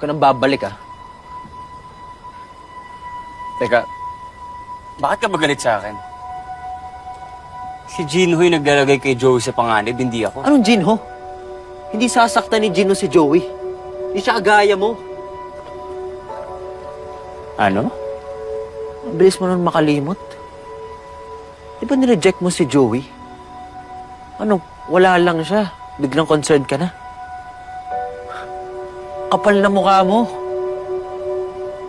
ka nang babalik, ah. Teka, bakit ka magalit sa akin? Si Jinho yung naglalagay kay Joey sa panganib, hindi ako. Anong Jinho? Hindi sasaktan ni Jinho si Joey. Hindi siya kagaya mo. Ano? Ang bilis mo nun makalimot. Di ba nireject mo si Joey? Ano, wala lang siya. Biglang concerned ka na. Kapal na mukha mo.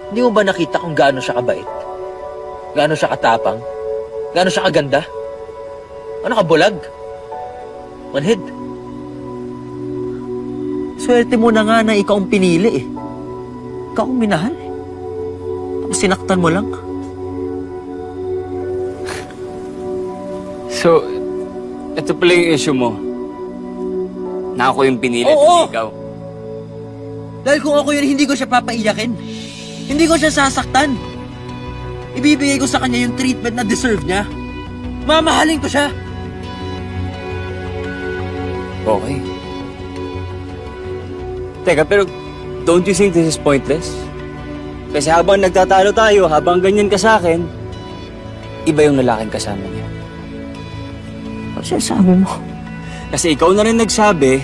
Hindi mo ba nakita kung gaano siya kabait? Gaano siya katapang? Gaano siya kaganda? Ano ka, bulag? Manhid. Swerte mo na nga na ikaw ang pinili eh. Ikaw ang minahal eh. Tapos sinaktan mo lang. So, ito pala yung issue mo. Na ako yung pinili, Oo! hindi ikaw. Dahil kung ako yun, hindi ko siya papaiyakin. Hindi ko siya sasaktan. Ibibigay ko sa kanya yung treatment na deserve niya. Mamahalin ko siya. Okay. Teka, pero don't you think this is pointless? Kasi habang nagtatalo tayo, habang ganyan ka sa akin, iba yung lalaking kasama niya. Ano siya sabi mo? Kasi ikaw na rin nagsabi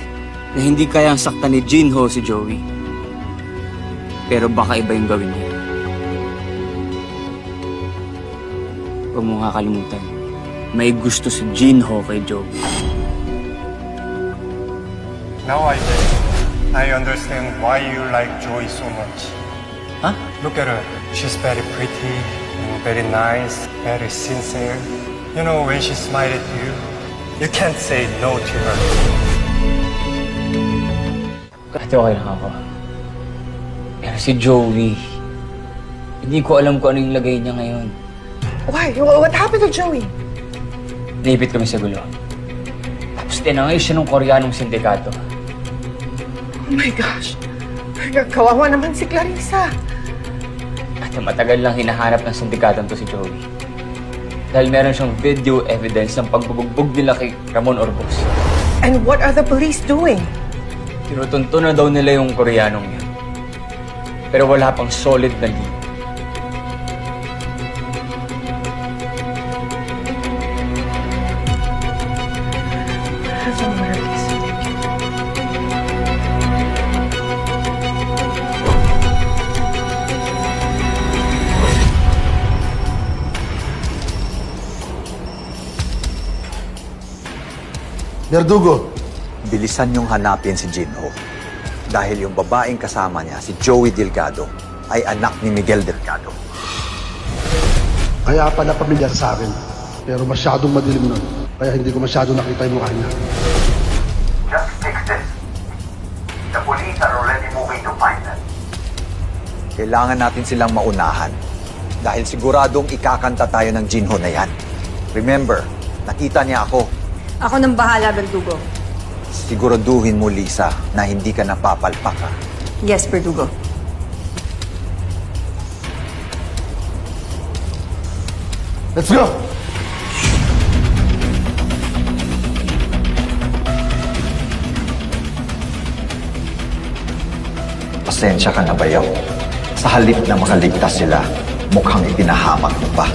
na hindi kayang saktan ni Jinho si Joey. Pero baka iba yung gawin niya. Huwag mo nga kalimutan, may gusto si Jinho kay Joey. Now I understand why you like Joy so much. Huh? Look at her. She's very pretty, very nice, very sincere. You know, when she smiles at you, you can't say no to her. Kahit okay lang ako. Pero si Joey, hindi ko alam kung ano yung lagay niya ngayon. Why? What happened to Joey? Naipit kami sa gulo. Tapos tinangay siya ng Koreanong sindikato. Oh my gosh. Kawawa naman si Clarissa. At matagal lang hinahanap ng sindikatong to si Joey. Dahil meron siyang video evidence ng pagbubugbog nila kay Ramon Orbos. And what are the police doing? Tinutunto na daw nila yung Koreanong yun. Pero wala pang solid na lead. Verdugo, bilisan niyong hanapin si Jinho. Dahil yung babaeng kasama niya, si Joey Delgado, ay anak ni Miguel Delgado. Kaya pala pamilyar sa akin. Pero masyadong madilim nun. Kaya hindi ko masyado nakita yung mukha niya. Just fix this. The police are already moving to find them. Kailangan natin silang maunahan. Dahil siguradong ikakanta tayo ng Jinho na yan. Remember, nakita niya ako. Ako nang bahala, Verdugo. Siguraduhin mo, Lisa, na hindi ka napapalpak. Yes, Verdugo. Let's go! Pasensya ka na, Bayaw. Sa halip na makaligtas sila, mukhang ipinahamak mo pa.